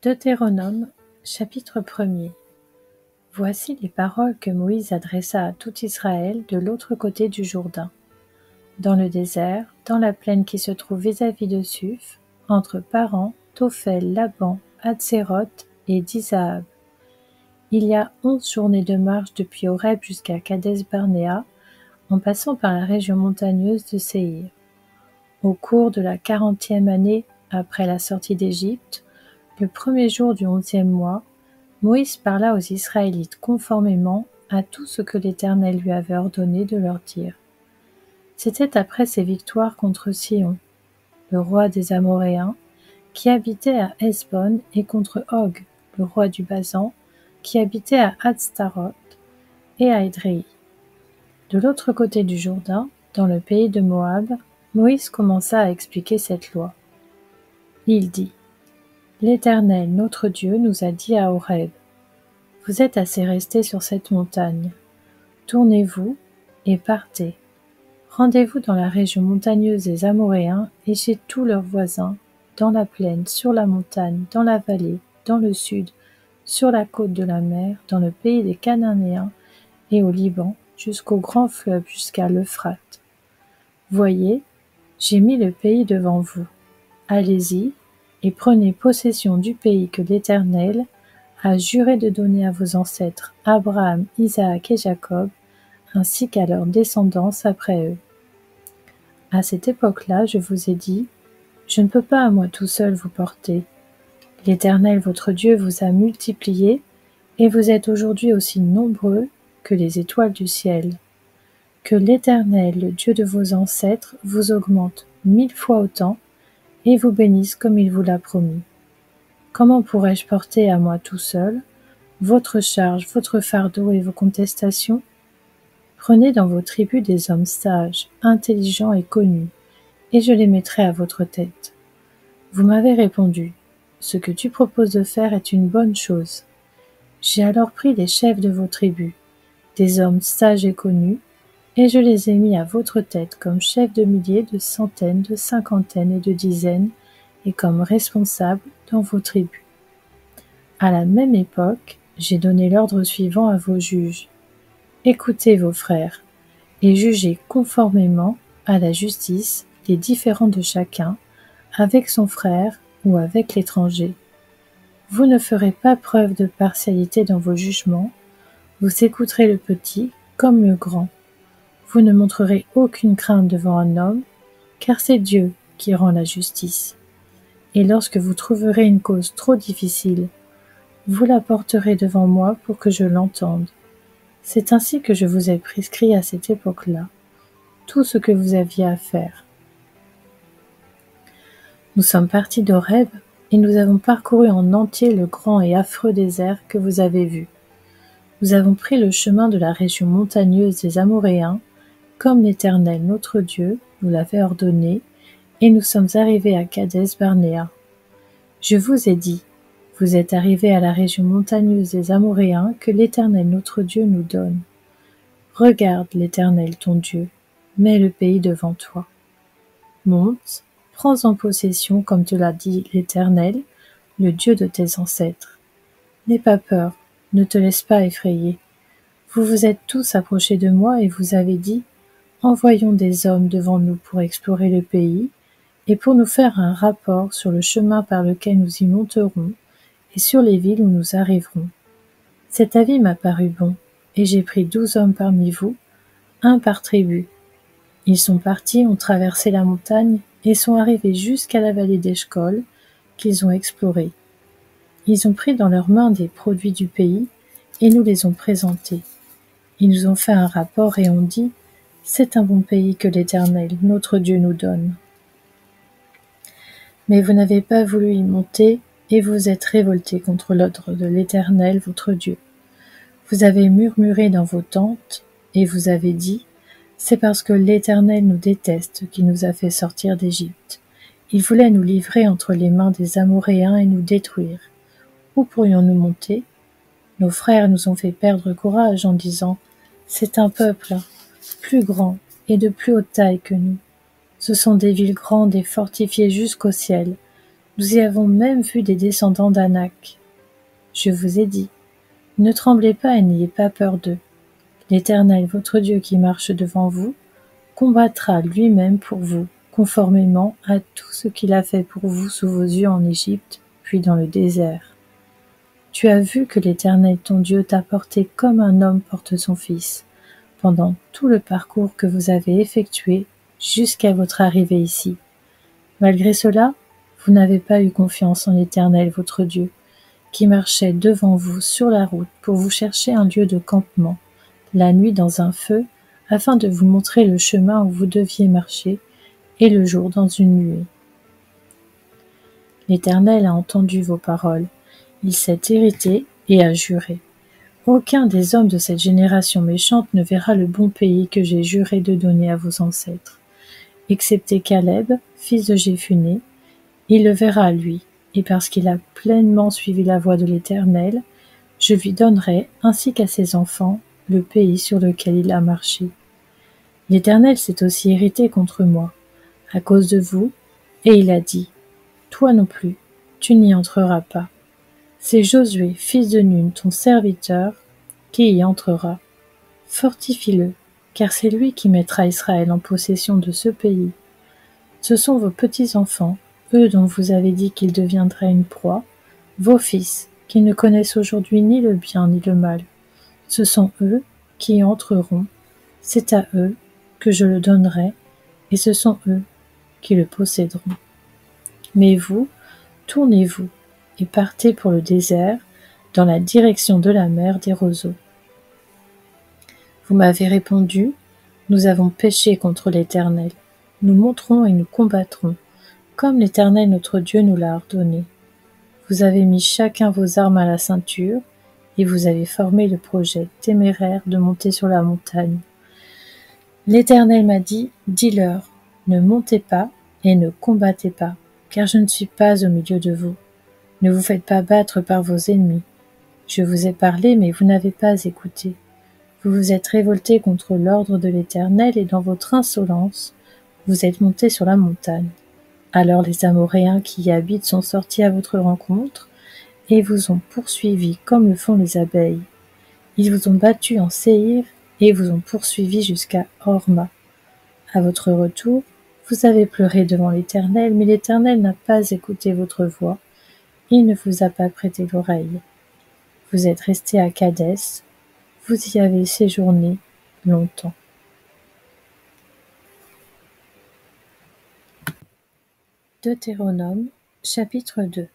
Deutéronome, chapitre 1er. Voici les paroles que Moïse adressa à tout Israël de l'autre côté du Jourdain, dans le désert, dans la plaine qui se trouve vis-à-vis de Suph, entre Paran, Tophel, Laban, Hatséroth et Dizahab. Il y a 11 journées de marche depuis Horeb jusqu'à Kadès-Barnéa, en passant par la région montagneuse de Séhir. Au cours de la 40e année après la sortie d'Égypte, le premier jour du 11e mois, Moïse parla aux Israélites conformément à tout ce que l'Éternel lui avait ordonné de leur dire. C'était après ses victoires contre Sihon, le roi des Amoréens, qui habitait à Hesbon, et contre Og, le roi du Basan, qui habitait à Hatstaroth et à Édréi. De l'autre côté du Jourdain, dans le pays de Moab, Moïse commença à expliquer cette loi. Il dit : L'Éternel, notre Dieu, nous a dit à Horeb : Vous êtes assez restés sur cette montagne. Tournez-vous et partez. Rendez-vous dans la région montagneuse des Amoréens et chez tous leurs voisins, dans la plaine, sur la montagne, dans la vallée, dans le sud, sur la côte de la mer, dans le pays des Cananéens et au Liban, jusqu'au grand fleuve, jusqu'à l'Euphrate. Voyez, j'ai mis le pays devant vous. Allez-y et prenez possession du pays que l'Éternel a juré de donner à vos ancêtres Abraham, Isaac et Jacob, ainsi qu'à leurs descendants après eux. À cette époque-là, je vous ai dit, je ne peux pas à moi tout seul vous porter. L'Éternel votre Dieu vous a multipliés, et vous êtes aujourd'hui aussi nombreux que les étoiles du ciel. Que l'Éternel, le Dieu de vos ancêtres, vous augmente 1000 fois autant, et vous bénisse comme il vous l'a promis. Comment pourrais-je porter à moi tout seul votre charge, votre fardeau et vos contestations ? Prenez dans vos tribus des hommes sages, intelligents et connus, et je les mettrai à votre tête. Vous m'avez répondu, ce que tu proposes de faire est une bonne chose. J'ai alors pris les chefs de vos tribus, des hommes sages et connus, et je les ai mis à votre tête comme chefs de milliers, de centaines, de cinquantaines et de dizaines, et comme responsables dans vos tribus. À la même époque, j'ai donné l'ordre suivant à vos juges. Écoutez vos frères, et jugez conformément à la justice les différends de chacun, avec son frère ou avec l'étranger. Vous ne ferez pas preuve de partialité dans vos jugements, vous écouterez le petit comme le grand. Vous ne montrerez aucune crainte devant un homme, car c'est Dieu qui rend la justice. Et lorsque vous trouverez une cause trop difficile, vous la porterez devant moi pour que je l'entende. C'est ainsi que je vous ai prescrit à cette époque-là tout ce que vous aviez à faire. Nous sommes partis d'Horeb et nous avons parcouru en entier le grand et affreux désert que vous avez vu. Nous avons pris le chemin de la région montagneuse des Amoréens, comme l'Éternel notre Dieu nous l'avait ordonné, et nous sommes arrivés à Kadès-Barnéa. Je vous ai dit, vous êtes arrivés à la région montagneuse des Amoréens que l'Éternel notre Dieu nous donne. Regarde l'Éternel ton Dieu, mets le pays devant toi. Monte, prends-en possession comme te l'a dit l'Éternel, le Dieu de tes ancêtres. N'aie pas peur, ne te laisse pas effrayer. Vous vous êtes tous approchés de moi et vous avez dit, envoyons des hommes devant nous pour explorer le pays et pour nous faire un rapport sur le chemin par lequel nous y monterons et sur les villes où nous arriverons. Cet avis m'a paru bon, et j'ai pris 12 hommes parmi vous, un par tribu. Ils sont partis, ont traversé la montagne et sont arrivés jusqu'à la vallée d'Eshcol, qu'ils ont explorée. Ils ont pris dans leurs mains des produits du pays et nous les ont présentés. Ils nous ont fait un rapport et ont dit : c'est un bon pays que l'Éternel, notre Dieu, nous donne. Mais vous n'avez pas voulu y monter et vous êtes révoltés contre l'ordre de l'Éternel, votre Dieu. Vous avez murmuré dans vos tentes et vous avez dit : c'est parce que l'Éternel nous déteste qui nous a fait sortir d'Égypte. Il voulait nous livrer entre les mains des Amoréens et nous détruire. Où pourrions-nous monter ? Nos frères nous ont fait perdre courage en disant : c'est un peuple plus grand et de plus haute taille que nous. Ce sont des villes grandes et fortifiées jusqu'au ciel. Nous y avons même vu des descendants d'Anak. Je vous ai dit, ne tremblez pas et n'ayez pas peur d'eux. L'Éternel, votre Dieu qui marche devant vous, combattra lui-même pour vous, conformément à tout ce qu'il a fait pour vous sous vos yeux en Égypte, puis dans le désert. Tu as vu que l'Éternel ton Dieu t'a porté comme un homme porte son fils, pendant tout le parcours que vous avez effectué jusqu'à votre arrivée ici. Malgré cela, vous n'avez pas eu confiance en l'Éternel votre Dieu, qui marchait devant vous sur la route pour vous chercher un lieu de campement, la nuit dans un feu, afin de vous montrer le chemin où vous deviez marcher, et le jour dans une nuée. L'Éternel a entendu vos paroles, il s'est irrité et a juré. Aucun des hommes de cette génération méchante ne verra le bon pays que j'ai juré de donner à vos ancêtres. Excepté Caleb, fils de Jéphuné, il le verra lui, et parce qu'il a pleinement suivi la voie de l'Éternel, je lui donnerai, ainsi qu'à ses enfants, le pays sur lequel il a marché. L'Éternel s'est aussi irrité contre moi, à cause de vous, et il a dit, toi non plus, tu n'y entreras pas. C'est Josué, fils de Nun, ton serviteur, qui y entrera. Fortifie-le, car c'est lui qui mettra Israël en possession de ce pays. Ce sont vos petits-enfants, eux dont vous avez dit qu'ils deviendraient une proie, vos fils, qui ne connaissent aujourd'hui ni le bien ni le mal. Ce sont eux qui y entreront, c'est à eux que je le donnerai, et ce sont eux qui le posséderont. Mais vous, tournez-vous, et partez pour le désert, dans la direction de la mer des roseaux. Vous m'avez répondu, nous avons péché contre l'Éternel. Nous monterons et nous combattrons, comme l'Éternel notre Dieu nous l'a ordonné. Vous avez mis chacun vos armes à la ceinture, et vous avez formé le projet téméraire de monter sur la montagne. L'Éternel m'a dit, dis-leur, ne montez pas et ne combattez pas, car je ne suis pas au milieu de vous. Ne vous faites pas battre par vos ennemis. Je vous ai parlé, mais vous n'avez pas écouté. Vous vous êtes révoltés contre l'ordre de l'Éternel, et dans votre insolence, vous êtes montés sur la montagne. Alors les Amoréens qui y habitent sont sortis à votre rencontre, et vous ont poursuivis comme le font les abeilles. Ils vous ont battu en Séhir, et vous ont poursuivi jusqu'à Horma. À votre retour, vous avez pleuré devant l'Éternel, mais l'Éternel n'a pas écouté votre voix, il ne vous a pas prêté l'oreille. Vous êtes restés à Kadès, vous y avez séjourné longtemps. Deutéronome, chapitre 2.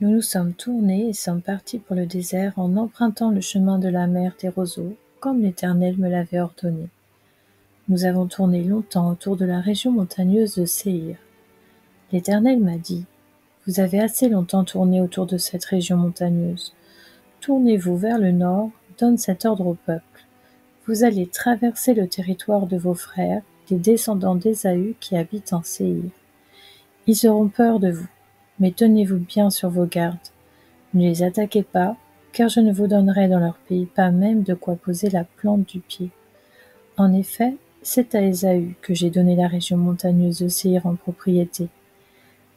Nous nous sommes tournés et sommes partis pour le désert en empruntant le chemin de la mer des roseaux, comme l'Éternel me l'avait ordonné. Nous avons tourné longtemps autour de la région montagneuse de Séhir. L'Éternel m'a dit, vous avez assez longtemps tourné autour de cette région montagneuse. Tournez-vous vers le nord, donne cet ordre au peuple. Vous allez traverser le territoire de vos frères, les descendants d'Ésaü qui habitent en Séhir. Ils auront peur de vous, mais tenez-vous bien sur vos gardes. Ne les attaquez pas, car je ne vous donnerai dans leur pays pas même de quoi poser la plante du pied. En effet, c'est à Ésaü que j'ai donné la région montagneuse de Séhir en propriété.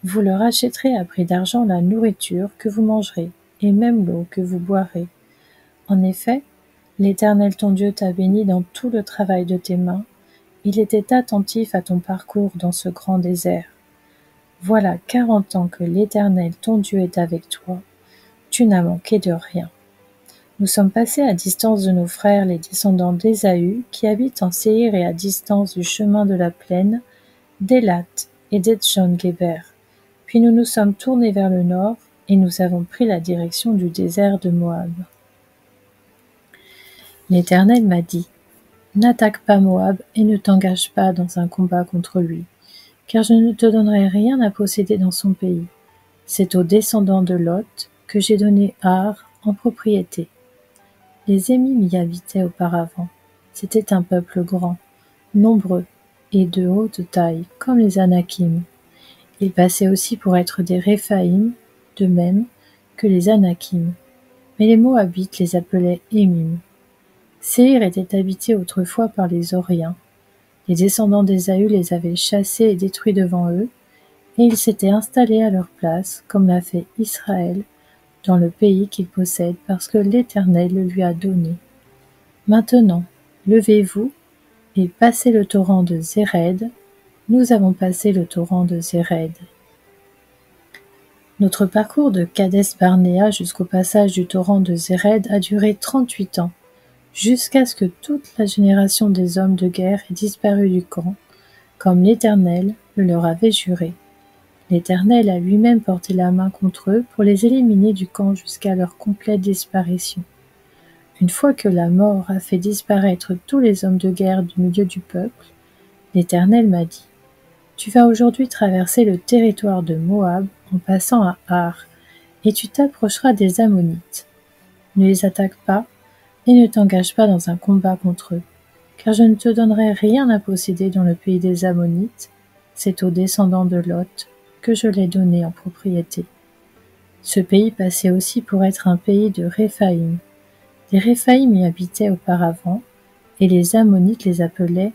Vous leur achèterez à prix d'argent la nourriture que vous mangerez, et même l'eau que vous boirez. En effet, l'Éternel ton Dieu t'a béni dans tout le travail de tes mains, il était attentif à ton parcours dans ce grand désert. Voilà 40 ans que l'Éternel ton Dieu est avec toi, tu n'as manqué de rien. Nous sommes passés à distance de nos frères les descendants d'Ésaü qui habitent en Séhir et à distance du chemin de la plaine, d'Élat et d'Etchon-Guéber. Puis nous nous sommes tournés vers le nord et nous avons pris la direction du désert de Moab. L'Éternel m'a dit, n'attaque pas Moab et ne t'engage pas dans un combat contre lui, car je ne te donnerai rien à posséder dans son pays. C'est aux descendants de Lot que j'ai donné Ar en propriété. Les Émim y habitaient auparavant. C'était un peuple grand, nombreux et de haute taille, comme les Anakim. Ils passaient aussi pour être des Réphaïm, de même que les Anakim. Mais les Moabites les appelaient Émim. Séhir était habité autrefois par les Horiens. Les descendants d'Ésaü les avaient chassés et détruits devant eux, et ils s'étaient installés à leur place, comme l'a fait Israël, dans le pays qu'il possède parce que l'Éternel le lui a donné. Maintenant, levez-vous et passez le torrent de Zéred. Nous avons passé le torrent de Zéred. Notre parcours de Kadès-Barnéa jusqu'au passage du torrent de Zéred a duré 38 ans, jusqu'à ce que toute la génération des hommes de guerre ait disparu du camp, comme l'Éternel le leur avait juré. L'Éternel a lui-même porté la main contre eux pour les éliminer du camp jusqu'à leur complète disparition. Une fois que la mort a fait disparaître tous les hommes de guerre du milieu du peuple, l'Éternel m'a dit : « Tu vas aujourd'hui traverser le territoire de Moab en passant à Ar, et tu t'approcheras des Ammonites. Ne les attaque pas et ne t'engage pas dans un combat contre eux, car je ne te donnerai rien à posséder dans le pays des Ammonites, c'est aux descendants de Lot que je l'ai donné en propriété. » Ce pays passait aussi pour être un pays de Réphaïm. Les Réphaïm y habitaient auparavant, et les Ammonites les appelaient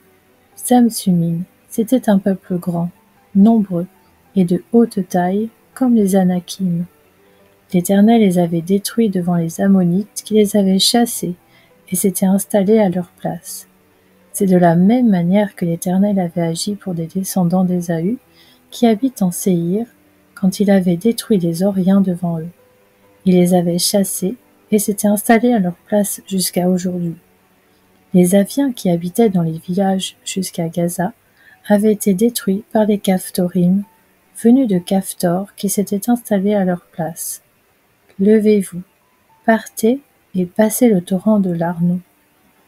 Zamsumim. C'était un peuple grand, nombreux et de haute taille, comme les Anakim. L'Éternel les avait détruits devant les Ammonites qui les avaient chassés et s'étaient installés à leur place. C'est de la même manière que l'Éternel avait agi pour des descendants d'Ésaü qui habitent en Séhir quand il avait détruit les Horiens devant eux. Il les avait chassés et s'étaient installés à leur place jusqu'à aujourd'hui. Les Aviens qui habitaient dans les villages jusqu'à Gaza avaient été détruits par les Caphtorim, venus de Caphtor qui s'étaient installés à leur place. Levez-vous, partez et passez le torrent de l'Arnon.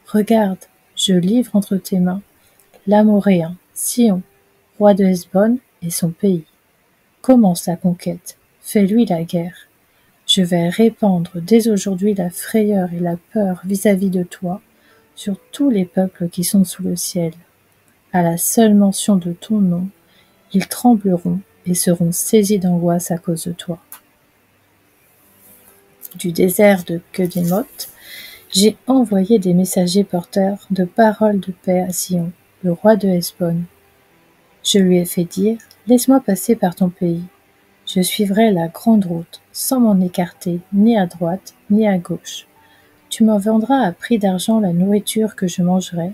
Regarde, je livre entre tes mains l'Amoréen, Sion, roi de Hesbon et son pays. Commence la conquête, fais-lui la guerre. Je vais répandre dès aujourd'hui la frayeur et la peur vis-à-vis de toi sur tous les peuples qui sont sous le ciel. À la seule mention de ton nom, ils trembleront et seront saisis d'angoisse à cause de toi. Du désert de Kedémoth, j'ai envoyé des messagers porteurs de paroles de paix à Sion, le roi de Hesbon. Je lui ai fait dire : « Laisse-moi passer par ton pays. Je suivrai la grande route, sans m'en écarter, ni à droite, ni à gauche. Tu m'en vendras à prix d'argent la nourriture que je mangerai,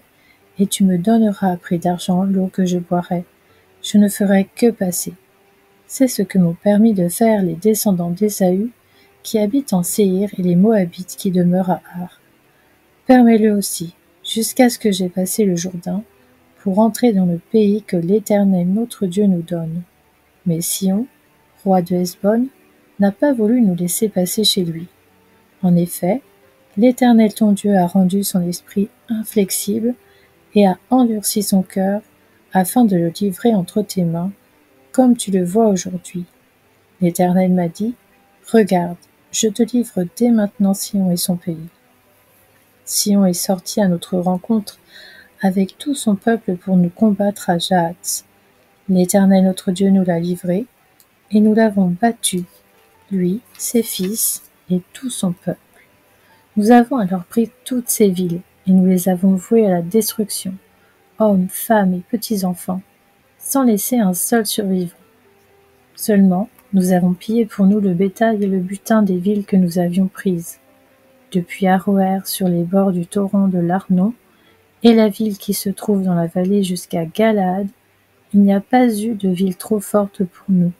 et tu me donneras à prix d'argent l'eau que je boirai. Je ne ferai que passer. » C'est ce que m'ont permis de faire les descendants d'Ésaü, qui habitent en Séhir, et les Moabites qui demeurent à Ar. Permets-le aussi, jusqu'à ce que j'aie passé le Jourdain, pour entrer dans le pays que l'Éternel notre Dieu nous donne. Mais Sion, roi de Hesbon, n'a pas voulu nous laisser passer chez lui. En effet, l'Éternel ton Dieu a rendu son esprit inflexible et a endurci son cœur afin de le livrer entre tes mains, comme tu le vois aujourd'hui. L'Éternel m'a dit : « Regarde, je te livre dès maintenant Sion et son pays. » Sion est sorti à notre rencontre avec tout son peuple pour nous combattre à Jahatz. L'Éternel notre Dieu nous l'a livré, et nous l'avons battu, lui, ses fils et tout son peuple. Nous avons alors pris toutes ces villes, et nous les avons vouées à la destruction, hommes, femmes et petits-enfants, sans laisser un seul survivant. Seulement, nous avons pillé pour nous le bétail et le butin des villes que nous avions prises. Depuis Aroër sur les bords du torrent de l'Arnon, et la ville qui se trouve dans la vallée jusqu'à Galaad, il n'y a pas eu de ville trop forte pour nous.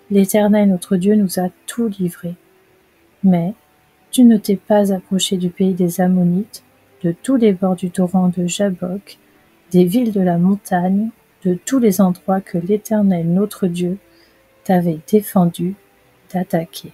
L'Éternel notre Dieu nous a tout livré. Mais tu ne t'es pas approché du pays des Ammonites, de tous les bords du torrent de Jabbok, des villes de la montagne, de tous les endroits que l'Éternel notre Dieu t'avait défendu d'attaquer.